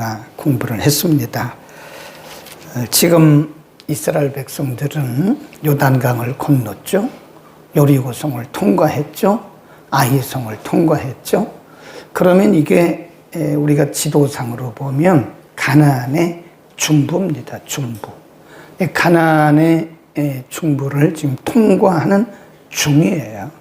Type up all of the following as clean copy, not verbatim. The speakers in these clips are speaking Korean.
우리가 공부를 했습니다. 지금 이스라엘 백성들은 요단강을 건넜죠. 여리고성을 통과했죠. 아히성을 통과했죠. 그러면 이게 우리가 지도상으로 보면 가나안의 중부입니다. 중부. 가나안의 중부를 지금 통과하는 중이에요.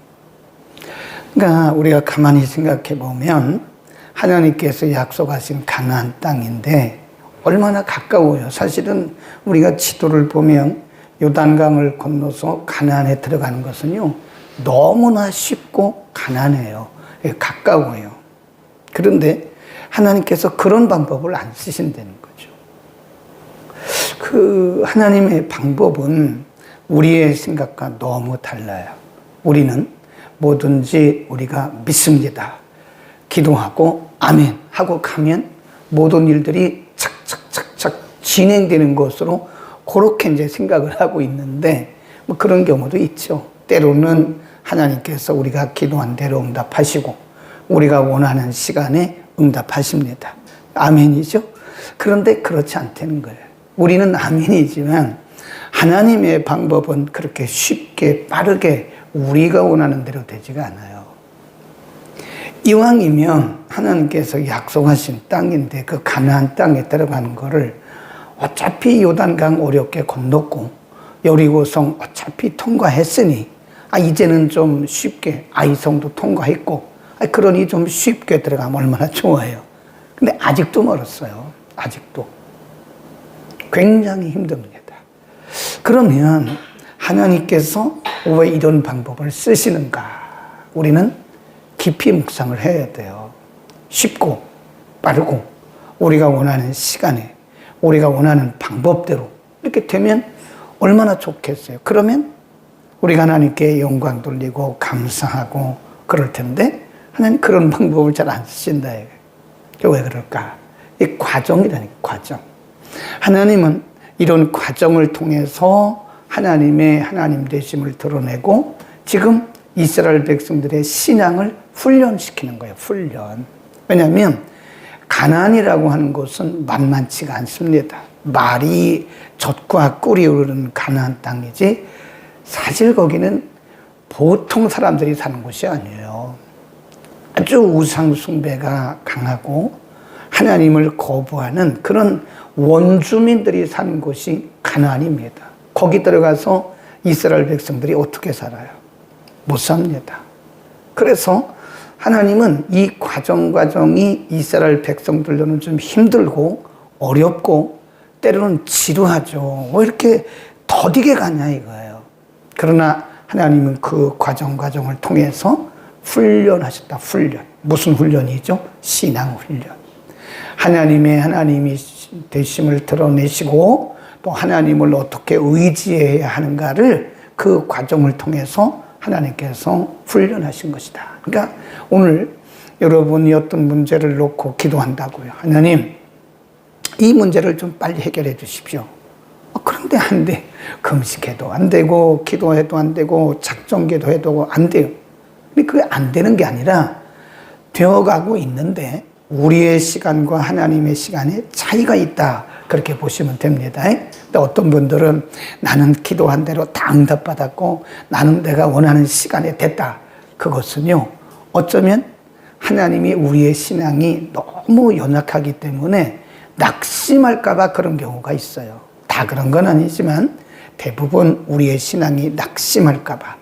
그러니까 우리가 가만히 생각해 보면 하나님께서 약속하신 가나안 땅인데 얼마나 가까워요. 사실은 우리가 지도를 보면 요단강을 건너서 가나안에 들어가는 것은요, 너무나 쉽고 가난해요. 가까워요. 그런데 하나님께서 그런 방법을 안 쓰신다는 거죠. 그 하나님의 방법은 우리의 생각과 너무 달라요. 우리는 뭐든지 우리가 믿습니다. 기도하고 아멘 하고 가면 모든 일들이 착착착착 진행되는 것으로 그렇게 이제 생각을 하고 있는데 뭐 그런 경우도 있죠. 때로는 하나님께서 우리가 기도한 대로 응답하시고 우리가 원하는 시간에 응답하십니다. 아멘이죠. 그런데 그렇지 않다는 거예요. 우리는 아멘이지만 하나님의 방법은 그렇게 쉽게 빠르게 우리가 원하는 대로 되지가 않아요. 이왕이면 하나님께서 약속하신 땅인데 그 가나안 땅에 들어가는 거를 어차피 요단강 어렵게 건넜고 여리고성 어차피 통과했으니 이제는 좀 쉽게 아히성도 통과했고 그러니 좀 쉽게 들어가면 얼마나 좋아요. 근데 아직도 멀었어요. 아직도 굉장히 힘듭니다. 그러면 하나님께서 왜 이런 방법을 쓰시는가? 우리는 깊이 묵상을 해야 돼요. 쉽고 빠르고 우리가 원하는 시간에 우리가 원하는 방법대로 이렇게 되면 얼마나 좋겠어요. 그러면 우리가 하나님께 영광 돌리고 감사하고 그럴 텐데 하나님 그런 방법을 잘 안 쓰신다. 왜 그럴까? 이 과정이라니까, 과정. 하나님은 이런 과정을 통해서 하나님의 하나님 되심을 드러내고 지금 이스라엘 백성들의 신앙을 훈련시키는 거예요. 훈련. 왜냐하면 가나안이라고 하는 곳은 만만치가 않습니다. 말이 젖과 꿀이 흐르는 가나안 땅이지 사실 거기는 보통 사람들이 사는 곳이 아니에요. 아주 우상 숭배가 강하고 하나님을 거부하는 그런 원주민들이 사는 곳이 가나안입니다. 거기 들어가서 이스라엘 백성들이 어떻게 살아요? 못 삽니다. 그래서 하나님은 이 과정이 이스라엘 백성들로는 좀 힘들고 어렵고 때로는 지루하죠. 왜 이렇게 더디게 가냐 이거예요. 그러나 하나님은 그 과정을 통해서 훈련하셨다. 훈련. 무슨 훈련이죠? 신앙 훈련. 하나님이 되심을 드러내시고 또 하나님을 어떻게 의지해야 하는가를 그 과정을 통해서 하나님께서 훈련하신 것이다. 그러니까 오늘 여러분이 어떤 문제를 놓고 기도한다고요. 하나님, 이 문제를 좀 빨리 해결해 주십시오. 그런데 안 돼. 금식해도 안 되고 기도해도 안 되고 작정기도 해도 안 돼요. 근데 그게 안 되는 게 아니라 되어가고 있는데 우리의 시간과 하나님의 시간에 차이가 있다. 그렇게 보시면 됩니다. 근데 어떤 분들은 나는 기도한 대로 다 응답받았고 나는 내가 원하는 시간에 됐다. 그것은요, 어쩌면 하나님이 우리의 신앙이 너무 연약하기 때문에 낙심할까봐 그런 경우가 있어요. 다 그런 건 아니지만 대부분 우리의 신앙이 낙심할까봐.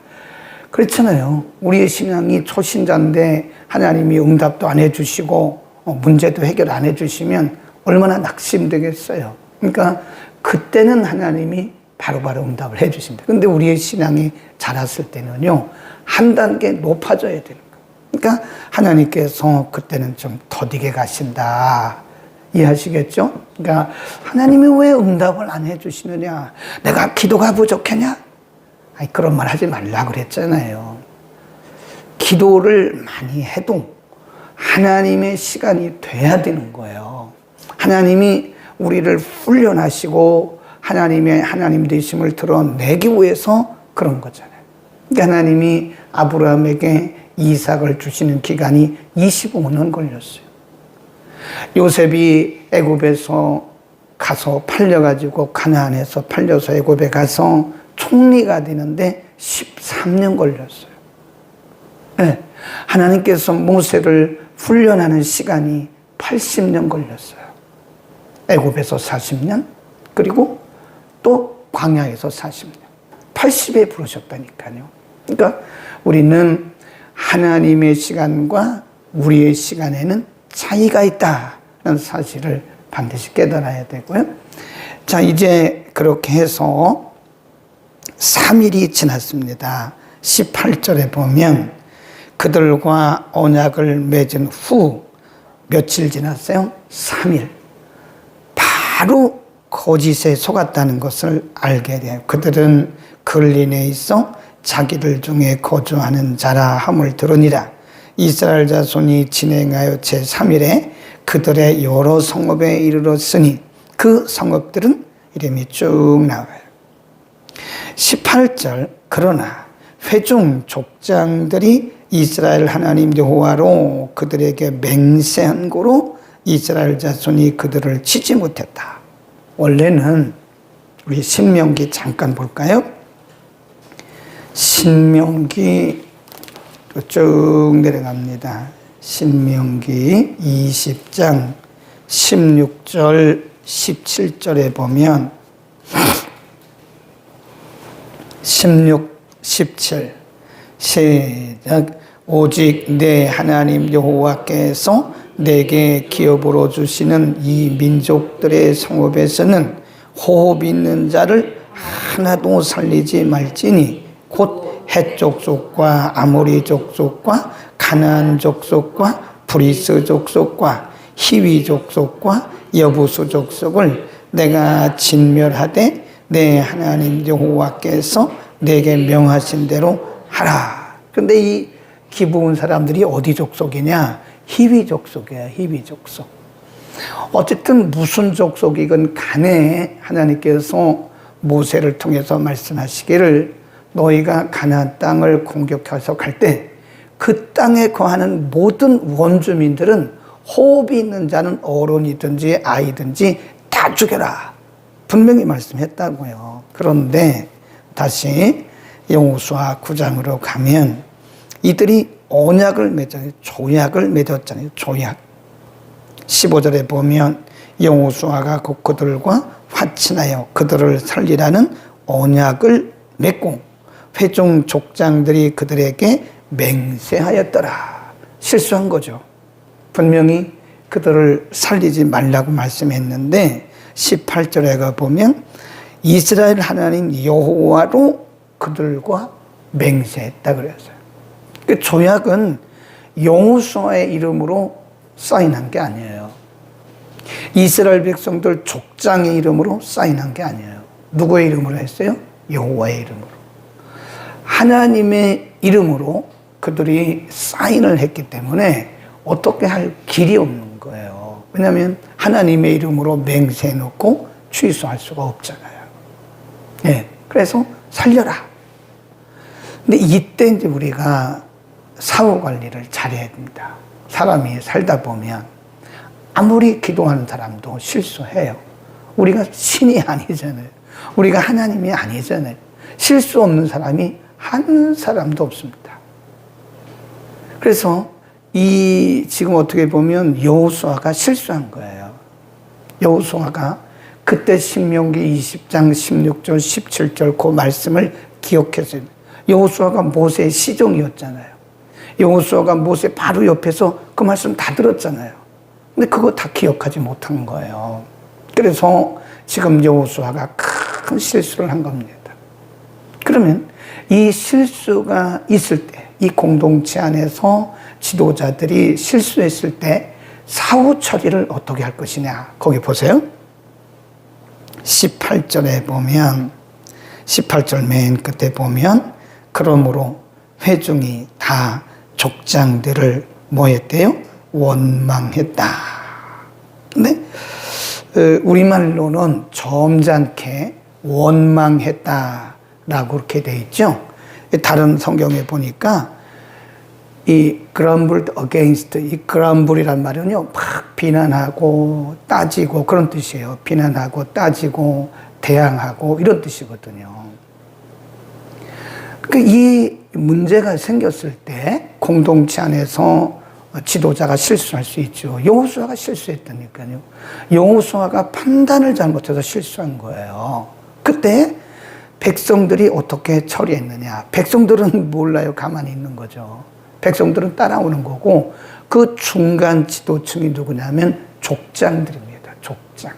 그렇잖아요. 우리의 신앙이 초신자인데 하나님이 응답도 안 해주시고 문제도 해결 안 해주시면 얼마나 낙심되겠어요. 그러니까 그때는 하나님이 바로바로 응답을 해주신다. 근데 우리의 신앙이 자랐을 때는요, 한 단계 높아져야 되는 거예요. 그러니까 하나님께서 그때는 좀 더디게 가신다. 이해하시겠죠? 그러니까 하나님이 왜 응답을 안 해주시느냐? 내가 기도가 부족하냐? 그런 말 하지 말라 그랬잖아요. 기도를 많이 해도 하나님의 시간이 돼야 되는 거예요. 하나님이 우리를 훈련하시고 하나님의 하나님 되심을 드러내기 위해서 그런 거잖아요. 그러니까 하나님이 아브라함에게 이삭을 주시는 기간이 25년 걸렸어요. 요셉이 애굽에서 가서 팔려가지고 가나안에서 팔려서 애굽에 가서 총리가 되는데 13년 걸렸어요. 네. 하나님께서 모세를 훈련하는 시간이 80년 걸렸어요. 애굽에서 40년, 그리고 또 광야에서 40년. 80에 부르셨다니까요. 그러니까 우리는 하나님의 시간과 우리의 시간에는 차이가 있다는 사실을 반드시 깨달아야 되고요. 자, 이제 그렇게 해서 3일이 지났습니다. 18절에 보면 그들과 언약을 맺은 후 며칠 지났어요? 3일. 바로 거짓에 속았다는 것을 알게 돼요. 그들은 근린에 있어 자기들 중에 거주하는 자라 함을 들으니라. 이스라엘 자손이 진행하여 제3일에 그들의 여러 성읍에 이르렀으니 그 성읍들은 이름이 쭉 나와요. 18절 그러나 회중 족장들이 이스라엘 하나님 여호와로 그들에게 맹세한 고로 이스라엘 자손이 그들을 치지 못했다. 원래는 우리 신명기 잠깐 볼까요? 신명기 쭉 내려갑니다. 신명기 20장 16절 17절에 보면 16, 17 시작. 오직 내 하나님 여호와께서 내게 기업으로 주시는 이 민족들의 성읍에서는 호흡 있는 자를 하나도 살리지 말지니 곧 헷 족속과 아모리 족속과 가나안 족속과 브리스 족속과 히위 족속과 여부수 족속을 내가 진멸하되 내 하나님 여호와께서 내게 명하신 대로 하라. 근데 이 기브온 사람들이 어디 족속이냐? 히위 족속이에요. 히위 족속. 어쨌든 무슨 족속이건 간에 하나님께서 모세를 통해서 말씀하시기를 너희가 가나안 땅을 공격해서 갈 때 그 땅에 거하는 모든 원주민들은 호흡이 있는 자는 어른이든지 아이든지 다 죽여라. 분명히 말씀했다고요. 그런데 다시 여호수아 9장으로 가면 이들이 언약을 맺었잖아요. 조약을 맺었잖아요. 조약. 15절에 보면 여호수아가 그들과 화친하여 그들을 살리라는 언약을 맺고 회중 족장들이 그들에게 맹세하였더라. 실수한 거죠. 분명히 그들을 살리지 말라고 말씀했는데 18절에 보면 이스라엘 하나님 여호와로 그들과 맹세했다 그랬어요. 그 조약은 여호수아의 이름으로 사인한 게 아니에요. 이스라엘 백성들 족장의 이름으로 사인한 게 아니에요. 누구의 이름으로 했어요? 여호와의 이름으로. 하나님의 이름으로 그들이 사인을 했기 때문에 어떻게 할 길이 없는 거예요. 왜냐하면 하나님의 이름으로 맹세해놓고 취소할 수가 없잖아요. 네, 그래서 살려라. 근데 이때 이제 우리가 사후 관리를 잘해야 됩니다. 사람이 살다 보면 아무리 기도하는 사람도 실수해요. 우리가 신이 아니잖아요. 우리가 하나님이 아니잖아요. 실수 없는 사람이 한 사람도 없습니다. 그래서 지금 어떻게 보면 여호수아가 실수한 거예요. 여호수아가 그때 신명기 20장 16절 17절 그 말씀을 기억했어요. 여호수아가 모세의 시종이었잖아요. 여호수아가 모세 바로 옆에서 그 말씀 다 들었잖아요. 근데 그거 다 기억하지 못한 거예요. 그래서 지금 여호수아가 큰 실수를 한 겁니다. 그러면 이 실수가 있을 때, 이 공동체 안에서 지도자들이 실수했을 때 사후 처리를 어떻게 할 것이냐. 거기 보세요. 18절에 보면 18절 맨 끝에 보면 그러므로 회중이 다 족장들을 뭐 했대요? 원망했다. 근데 우리말로는 점잖게 원망했다라고 그렇게 돼 있죠. 다른 성경에 보니까 이 grumbled against, 이 grumble이란 말은요, 막 비난하고 따지고 그런 뜻이에요. 비난하고 따지고 대항하고 이런 뜻이거든요. 그러니까 이 문제가 생겼을 때 공동체 안에서 지도자가 실수할 수 있죠. 여호수아가 실수했다니까요. 여호수아가 판단을 잘못해서 실수한 거예요. 그때 백성들이 어떻게 처리했느냐. 백성들은 몰라요. 가만히 있는 거죠. 백성들은 따라오는 거고, 그 중간 지도층이 누구냐면 족장들입니다. 족장.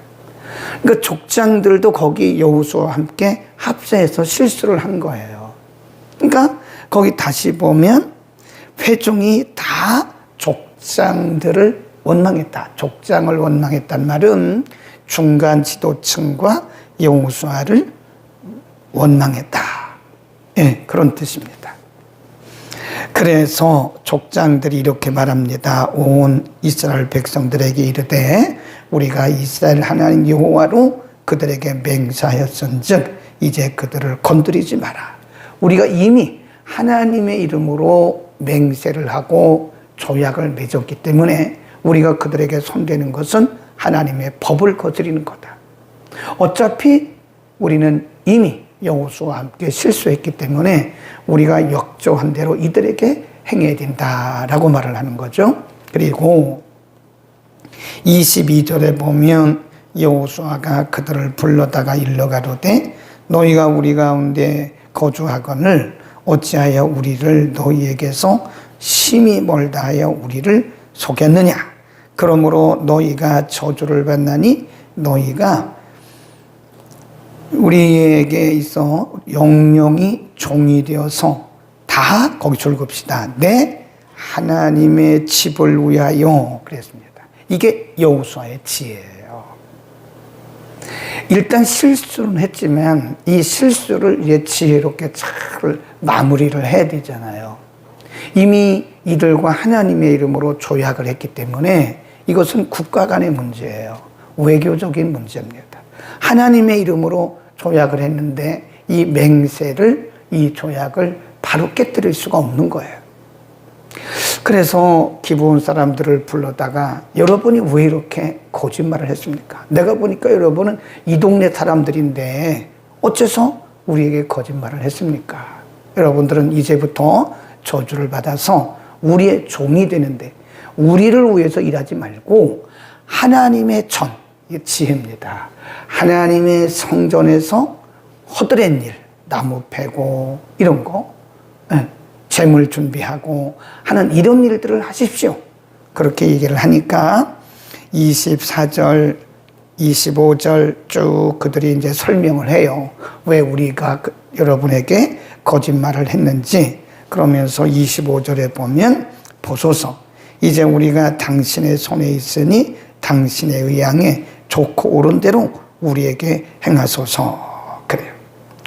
그러니까 족장들도 거기 여호수아와 함께 합세해서 실수를 한 거예요. 그러니까 거기 다시 보면 회중이 다 족장들을 원망했다. 족장을 원망했단 말은 중간 지도층과 여호수아를 원망했다. 예, 그런 뜻입니다. 그래서 족장들이 이렇게 말합니다. 온 이스라엘 백성들에게 이르되 우리가 이스라엘 하나님 여호와로 그들에게 맹세하였은즉 이제 그들을 건드리지 마라. 우리가 이미 하나님의 이름으로 맹세를 하고 조약을 맺었기 때문에 우리가 그들에게 손대는 것은 하나님의 법을 거스리는 거다. 어차피 우리는 이미 여호수아와 함께 실수했기 때문에 우리가 역조한 대로 이들에게 행해야 된다라고 말을 하는 거죠. 그리고 22절에 보면 여호수아가 그들을 불러다가 일러가로되 너희가 우리 가운데 거주하거늘 어찌하여 우리를 너희에게서 심히 멀다 하여 우리를 속였느냐. 그러므로 너희가 저주를 받나니 너희가 우리에게 있어 영영이 종이 되어서 다 거기 줄급시다. 내 하나님의 집을 위하여 그랬습니다. 이게 여호수아의 지혜예요. 일단 실수는 했지만 이 실수를 이제 지혜롭게 잘 마무리를 해야 되잖아요. 이미 이들과 하나님의 이름으로 조약을 했기 때문에 이것은 국가 간의 문제예요. 외교적인 문제입니다. 하나님의 이름으로 조약을 했는데 이 맹세를, 이 조약을 바로 깨뜨릴 수가 없는 거예요. 그래서 기브온 사람들을 불러다가 여러분이 왜 이렇게 거짓말을 했습니까? 내가 보니까 여러분은 이 동네 사람들인데 어째서 우리에게 거짓말을 했습니까? 여러분들은 이제부터 저주를 받아서 우리의 종이 되는데 우리를 위해서 일하지 말고 하나님의 전, 이게 지혜입니다. 하나님의 성전에서 허드렛 일, 나무 패고 이런 거, 재물 준비하고 하는 이런 일들을 하십시오. 그렇게 얘기를 하니까 24절, 25절 쭉 그들이 이제 설명을 해요. 왜 우리가 여러분에게 거짓말을 했는지. 그러면서 25절에 보면 보소서 이제 우리가 당신의 손에 있으니 당신의 의향에 좋고 옳은 대로 우리에게 행하소서. 그래요.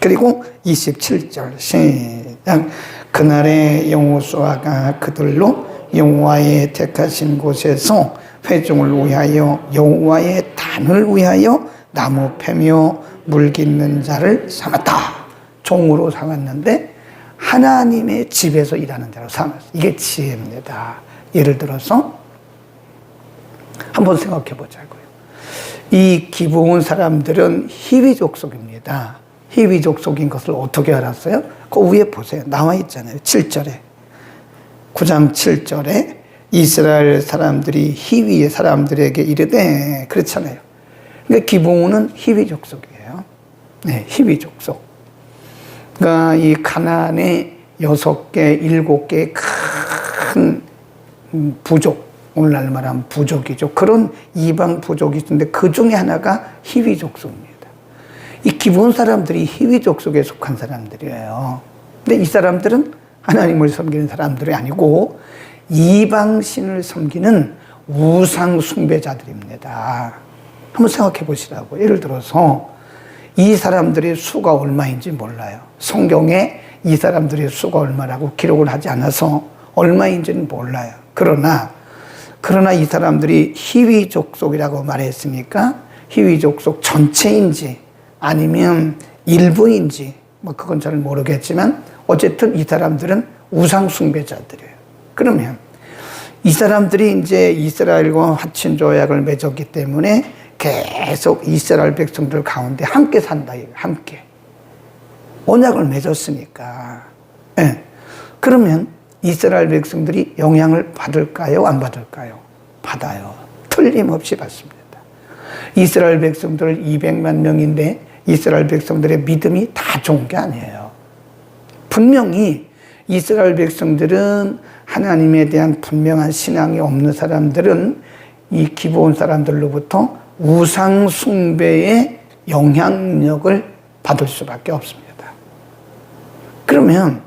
그리고 27절 시작. 그날에 여호수아가 그들로 여호와의 택하신 곳에서 회중을 위하여 여호와의 단을 위하여 나무 패며 물 깃는 자를 삼았다. 종으로 삼았는데 하나님의 집에서 일하는 대로 삼았어요. 이게 지혜입니다. 예를 들어서 한번 생각해 보자고요. 이 기브온 사람들은 히위 족속입니다. 히위 족속인 것을 어떻게 알았어요? 그 위에 보세요. 나와 있잖아요. 7절에. 9장 7절에 이스라엘 사람들이 히위의 사람들에게 이르되 그렇잖아요. 그러니까 기브온은 히위 족속이에요. 네, 히위 족속. 그러니까 이 가나안의 6개, 7개의 큰 부족, 오늘날 말하면 부족이죠. 그런 이방 부족이 있는데 그 중에 하나가 히위 족속입니다. 이 기브온 사람들이 히위 족속에 속한 사람들이에요. 근데 이 사람들은 하나님을 섬기는 사람들이 아니고 이방신을 섬기는 우상 숭배자들입니다. 한번 생각해 보시라고. 예를 들어서 이 사람들의 수가 얼마인지 몰라요. 성경에 이 사람들의 수가 얼마라고 기록을 하지 않아서 얼마인지는 몰라요. 그러나 이 사람들이 히위 족속이라고 말했으니까 히위 족속 전체인지 아니면 일부인지 뭐 그건 잘 모르겠지만 어쨌든 이 사람들은 우상 숭배자들이에요. 그러면 이 사람들이 이제 이스라엘과 화친 조약을 맺었기 때문에 계속 이스라엘 백성들 가운데 함께 산다. 함께. 언약을 맺었으니까. 예. 그러면 이스라엘 백성들이 영향을 받을까요? 안 받을까요? 받아요. 틀림없이 받습니다. 이스라엘 백성들 200만 명인데 이스라엘 백성들의 믿음이 다 좋은 게 아니에요. 분명히 이스라엘 백성들은 하나님에 대한 분명한 신앙이 없는 사람들은 이 기브온 사람들로부터 우상 숭배의 영향력을 받을 수밖에 없습니다. 그러면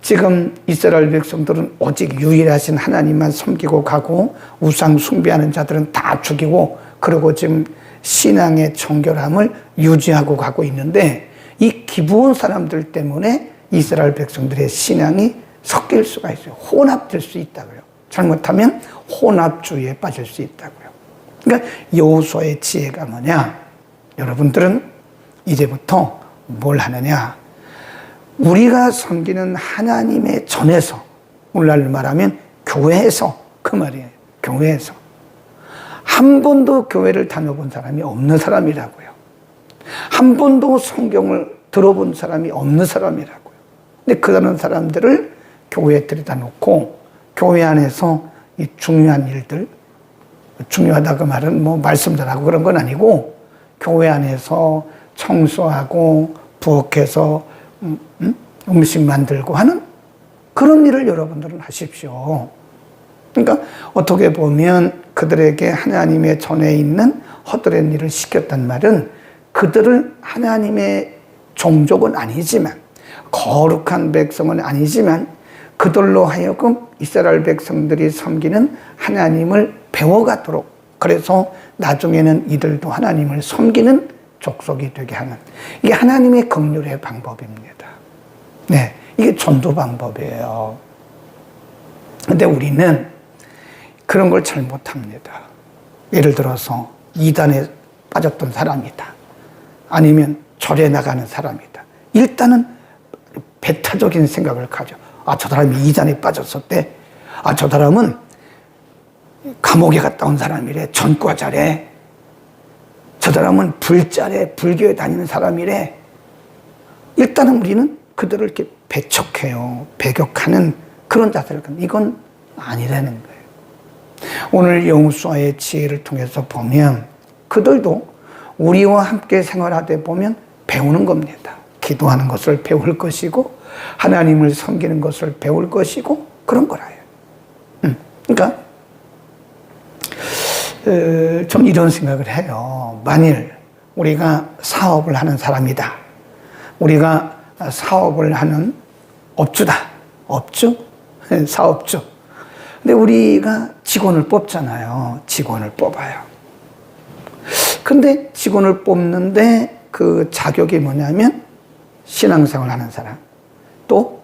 지금 이스라엘 백성들은 오직 유일하신 하나님만 섬기고 가고 우상 숭배하는 자들은 다 죽이고 그리고 지금 신앙의 정결함을 유지하고 가고 있는데 이 기브온 사람들 때문에 이스라엘 백성들의 신앙이 섞일 수가 있어요. 혼합될 수 있다고요. 잘못하면 혼합주의에 빠질 수 있다고요. 그러니까 여호수아의 지혜가 뭐냐? 여러분들은 이제부터 뭘 하느냐? 우리가 섬기는 하나님의 전에서, 오늘날로 말하면 교회에서, 그 말이에요. 교회에서. 한 번도 교회를 다녀본 사람이 없는 사람이라고요. 한 번도 성경을 들어본 사람이 없는 사람이라고요. 근데 그런 사람들을 교회에 들여다 놓고 교회 안에서 이 중요한 일들, 중요하다고 말은 뭐 말씀들 하고 그런 건 아니고 교회 안에서 청소하고 부엌에서 음식 만들고 하는 그런 일을 여러분들은 하십시오. 그러니까 어떻게 보면 그들에게 하나님의 전에 있는 헛된 일을 시켰단 말은 그들을 하나님의 종족은 아니지만 거룩한 백성은 아니지만 그들로 하여금 이스라엘 백성들이 섬기는 하나님을 배워가도록 그래서 나중에는 이들도 하나님을 섬기는 족속이 되게 하는 이게 하나님의 긍휼의 방법입니다. 네, 이게 전도 방법이에요. 근데 우리는 그런 걸 잘 못합니다. 예를 들어서 이단에 빠졌던 사람이다. 아니면 절에 나가는 사람이다. 일단은 배타적인 생각을 가져. 아, 저 사람이 이단에 빠졌었대. 아, 저 사람은 감옥에 갔다 온 사람이래. 전과자래. 저 사람은 불자래. 불교에 다니는 사람이래. 일단은 우리는 그들을 이렇게 배척해요. 배격하는 그런 자세를 갖는 이건 아니라는 거예요. 오늘 여호수아의 지혜를 통해서 보면 그들도 우리와 함께 생활하다 보면 배우는 겁니다. 기도하는 것을 배울 것이고 하나님을 섬기는 것을 배울 것이고 그런 거라요. 그러니까 좀 이런 생각을 해요. 만일 우리가 사업을 하는 사람이다. 우리가 사업을 하는 업주다. 업주? 사업주. 근데 우리가 직원을 뽑잖아요. 직원을 뽑아요. 근데 직원을 뽑는데 그 자격이 뭐냐면 신앙생활 하는 사람, 또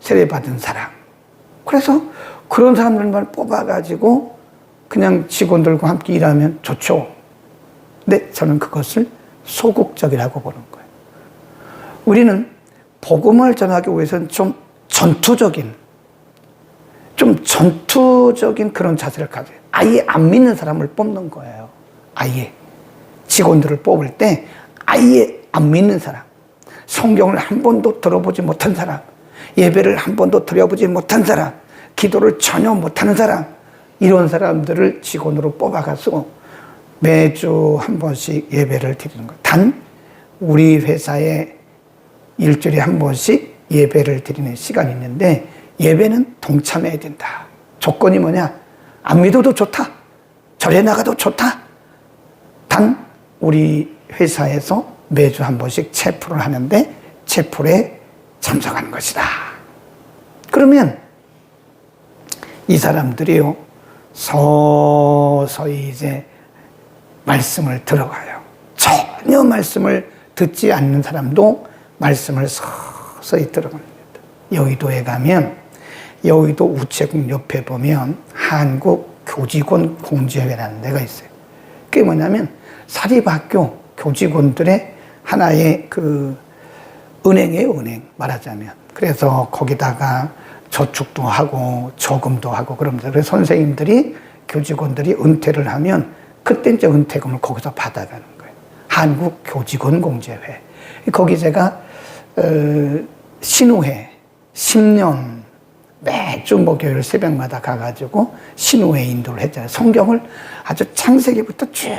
세례받은 사람. 그래서 그런 사람들만 뽑아가지고 그냥 직원들과 함께 일하면 좋죠. 근데 저는 그것을 소극적이라고 보는 거예요. 우리는 복음을 전하기 위해서는 좀 전투적인 그런 자세를 가져요. 아예 안 믿는 사람을 뽑는 거예요. 아예. 직원들을 뽑을 때 아예 안 믿는 사람, 성경을 한 번도 들어보지 못한 사람, 예배를 한 번도 드려보지 못한 사람, 기도를 전혀 못하는 사람, 이런 사람들을 직원으로 뽑아가서 매주 한 번씩 예배를 드리는 거예요. 단 우리 회사에 일주일에 한 번씩 예배를 드리는 시간이 있는데 예배는 동참해야 된다. 조건이 뭐냐? 안 믿어도 좋다. 절에 나가도 좋다. 단 우리 회사에서 매주 한 번씩 체풀을 하는데 체풀에 참석하는 것이다. 그러면 이 사람들이요 서서히 이제 말씀을 들어가요. 전혀 말씀을 듣지 않는 사람도 말씀을 서서히 들어갑니다. 여의도에 가면 여의도 우체국 옆에 보면 한국 교직원 공제회라는 데가 있어요. 그게 뭐냐면 사립학교 교직원들의 하나의 그 은행이에요, 은행 말하자면. 그래서 거기다가 저축도 하고 저금도 하고 그러면서 그래서 선생님들이 교직원들이 은퇴를 하면 그때 이제 은퇴금을 거기서 받아가는 거예요. 한국교직원공제회. 거기 제가 신우회 10년 매주 목요일 새벽마다 가가지고 신우회 인도를 했잖아요. 성경을 아주 창세기부터 쭉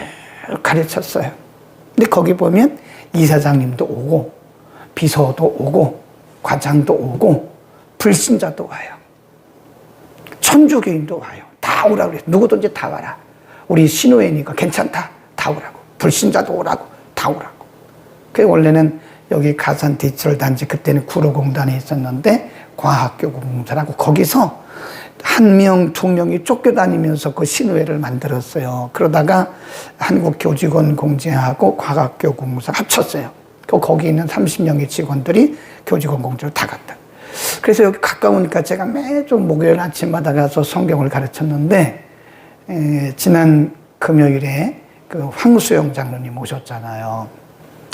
가르쳤어요. 근데 거기 보면 이사장님도 오고 비서도 오고 과장도 오고 불신자도 와요. 천주교인도 와요. 다 오라고 그래요. 누구든지 다 와라. 우리 신우회니까 괜찮다. 다 오라고. 불신자도 오라고. 다 오라고. 그 원래는 여기 가산 디지털 단지 그때는 구로공단에 있었는데 과학교구공사라고 거기서 한 명, 두 명이 쫓겨다니면서 그 신우회를 만들었어요. 그러다가 한국교직원공제하고 과학교구공사 합쳤어요. 거기 있는 30명의 직원들이 교직원공제로 다 갔다. 그래서 여기 가까우니까 제가 매주 목요일 아침마다 가서 성경을 가르쳤는데 지난 금요일에 그 황수영 장로님 오셨잖아요.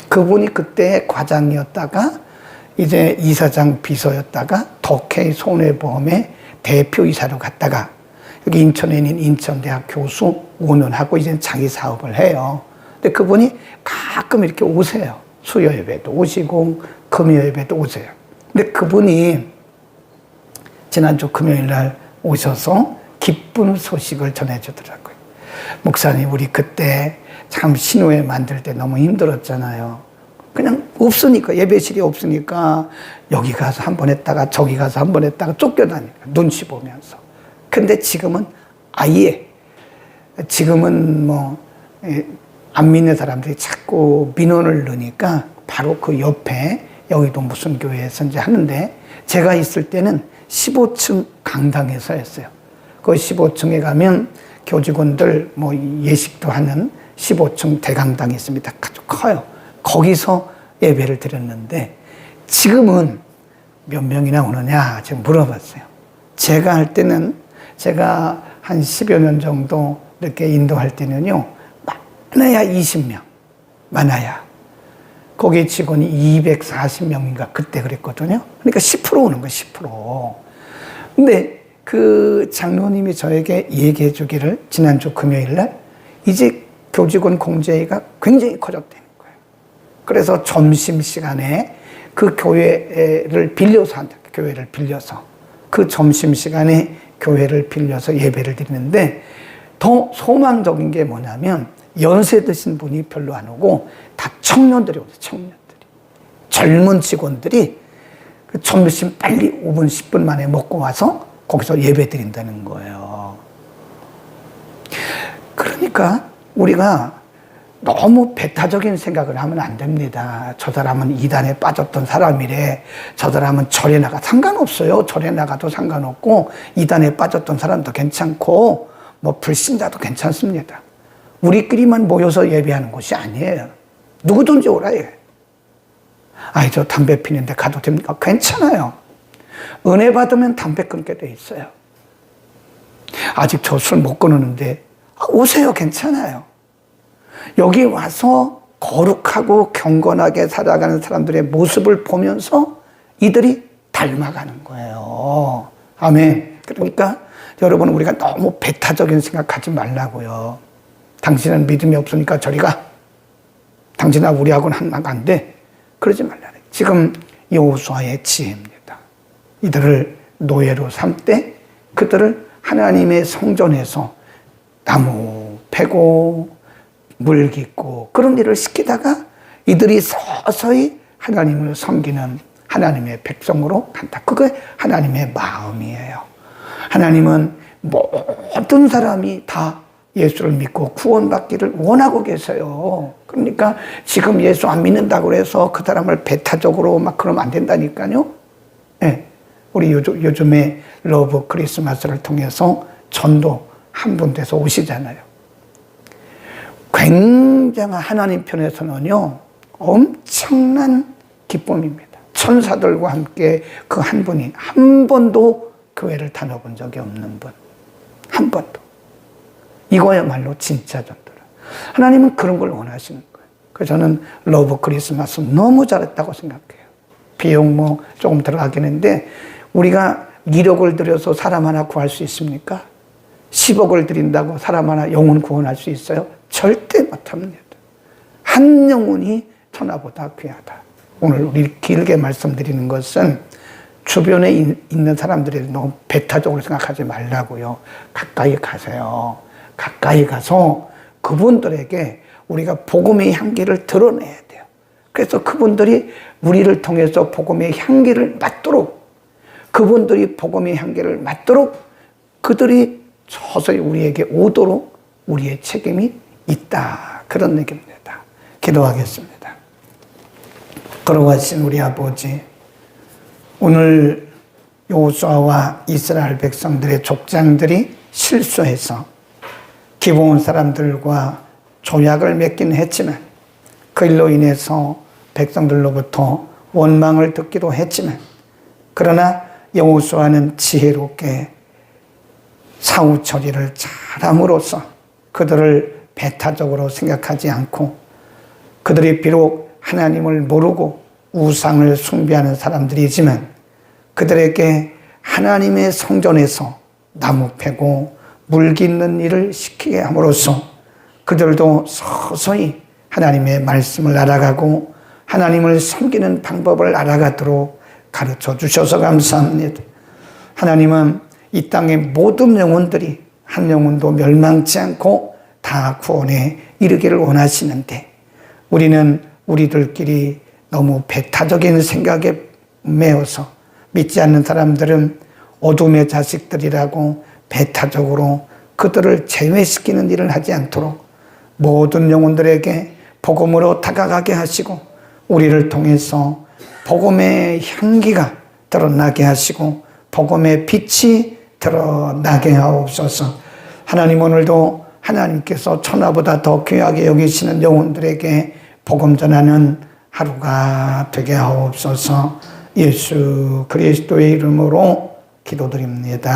그분이 그때 과장이었다가 이제 이사장 비서였다가 덕케이 손해보험의 대표이사로 갔다가 여기 인천에 있는 인천대학 교수 5년 하고 이제 자기 사업을 해요. 근데 그분이 가끔 이렇게 오세요. 수요 예배도 오시고 금요 예배도 오세요. 근데 그분이 지난주 금요일 날 오셔서 기쁜 소식을 전해주더라고요. 목사님, 우리 그때 참 신우회 만들 때 너무 힘들었잖아요. 그냥 없으니까, 예배실이 없으니까 여기 가서 한 번 했다가 저기 가서 한 번 했다가 쫓겨다니까 눈치 보면서. 근데 지금은 아예 지금은 뭐 안 믿는 사람들이 자꾸 민원을 넣으니까 바로 그 옆에 여기도 무슨 교회에서 이제 하는데 제가 있을 때는 15층 강당에서 했어요. 그 15층에 가면 교직원들 뭐 예식도 하는 15층 대강당이 있습니다. 아주 커요. 거기서 예배를 드렸는데 지금은 몇 명이나 오느냐 지금 물어봤어요. 제가 할 때는 제가 한 10여 년 정도 이렇게 인도할 때는요. 많아야 20명. 많아야. 거기 직원이 240명인가 그때 그랬거든요. 그러니까 10% 오는 거예요. 10%. 근데 그 장로님이 저에게 얘기해 주기를 지난주 금요일 날 이제 교직원 공제가 굉장히 커졌다는 거예요. 그래서 점심시간에 그 교회를 빌려서 한다. 교회를 빌려서. 그 점심시간에 교회를 빌려서 예배를 드리는데 더 소망적인 게 뭐냐면 연세 드신 분이 별로 안 오고 다 청년들이 오세요. 청년들이. 젊은 직원들이 그 점심 빨리 5분, 10분 만에 먹고 와서 거기서 예배 드린다는 거예요. 그러니까 우리가 너무 배타적인 생각을 하면 안 됩니다. 저 사람은 이단에 빠졌던 사람이래. 저 사람은 절에 나가. 상관없어요. 절에 나가도 상관없고 이단에 빠졌던 사람도 괜찮고 뭐 불신자도 괜찮습니다. 우리끼리만 모여서 예배하는 곳이 아니에요. 누구든지 오라 해. 아이, 저 담배 피는데 가도 됩니까? 괜찮아요. 은혜 받으면 담배 끊게 돼 있어요. 아직 저 술 못 끊었는데 오세요. 괜찮아요. 여기 와서 거룩하고 경건하게 살아가는 사람들의 모습을 보면서 이들이 닮아가는 거예요. 아멘. 그러니까 여러분 우리가 너무 배타적인 생각하지 말라고요. 당신은 믿음이 없으니까 저리 가. 당신아 우리하고는 한마디 안 돼. 그러지 말라. 지금 여호수아의 지혜입니다. 이들을 노예로 삼되 그들을 하나님의 성전에서 나무 패고 물 깃고 그런 일을 시키다가 이들이 서서히 하나님을 섬기는 하나님의 백성으로 간다. 그게 하나님의 마음이에요. 하나님은 모든 사람이 다 예수를 믿고 구원받기를 원하고 계세요. 그러니까 지금 예수 안 믿는다고 해서 그 사람을 배타적으로 막 그러면 안 된다니까요. 네. 우리 요즘에 러브 크리스마스를 통해서 전도 한 분께서 오시잖아요. 굉장한 하나님 편에서는요, 엄청난 기쁨입니다. 천사들과 함께 그 한 분이 한 번도 교회를 다녀본 적이 없는 분. 한 번도. 이거야말로 진짜 전도라. 하나님은 그런 걸 원하시는 거예요. 그래서 저는 러브 크리스마스 너무 잘했다고 생각해요. 비용 뭐 조금 들어가긴 했는데 우리가 1억을 들여서 사람 하나 구할 수 있습니까? 10억을 드린다고 사람 하나 영혼 구원할 수 있어요? 절대 못합니다. 한 영혼이 천하보다 귀하다. 오늘 우리 길게 말씀드리는 것은 주변에 있는 사람들이 너무 배타적으로 생각하지 말라고요. 가까이 가세요. 가까이 가서 그분들에게 우리가 복음의 향기를 드러내야 돼요. 그래서 그분들이 우리를 통해서 복음의 향기를 맡도록, 그분들이 복음의 향기를 맡도록 그들이 서서히 우리에게 오도록 우리의 책임이 있다. 그런 얘기입니다. 기도하겠습니다. 걸어가신 우리 아버지, 오늘 여호수아와 이스라엘 백성들의 족장들이 실수해서 기브온 사람들과 조약을 맺긴 했지만 그 일로 인해서 백성들로부터 원망을 듣기도 했지만, 그러나 여호수아는 지혜롭게 사후 처리를 잘함으로써 그들을 배타적으로 생각하지 않고, 그들이 비록 하나님을 모르고 우상을 숭배하는 사람들이지만 그들에게 하나님의 성전에서 나무 패고 물 깃는 일을 시키게 함으로써 그들도 서서히 하나님의 말씀을 알아가고 하나님을 섬기는 방법을 알아가도록 가르쳐 주셔서 감사합니다. 하나님은 이 땅의 모든 영혼들이 한 영혼도 멸망치 않고 다 구원에 이르기를 원하시는데, 우리는 우리들끼리 너무 배타적인 생각에 매어서 믿지 않는 사람들은 어둠의 자식들이라고 배타적으로 그들을 제외시키는 일을 하지 않도록 모든 영혼들에게 복음으로 다가가게 하시고 우리를 통해서 복음의 향기가 드러나게 하시고 복음의 빛이 드러나게 하옵소서. 하나님, 오늘도 하나님께서 천하보다 더 귀하게 여기시는 영혼들에게 복음 전하는 하루가 되게 하옵소서. 예수 그리스도의 이름으로 기도드립니다.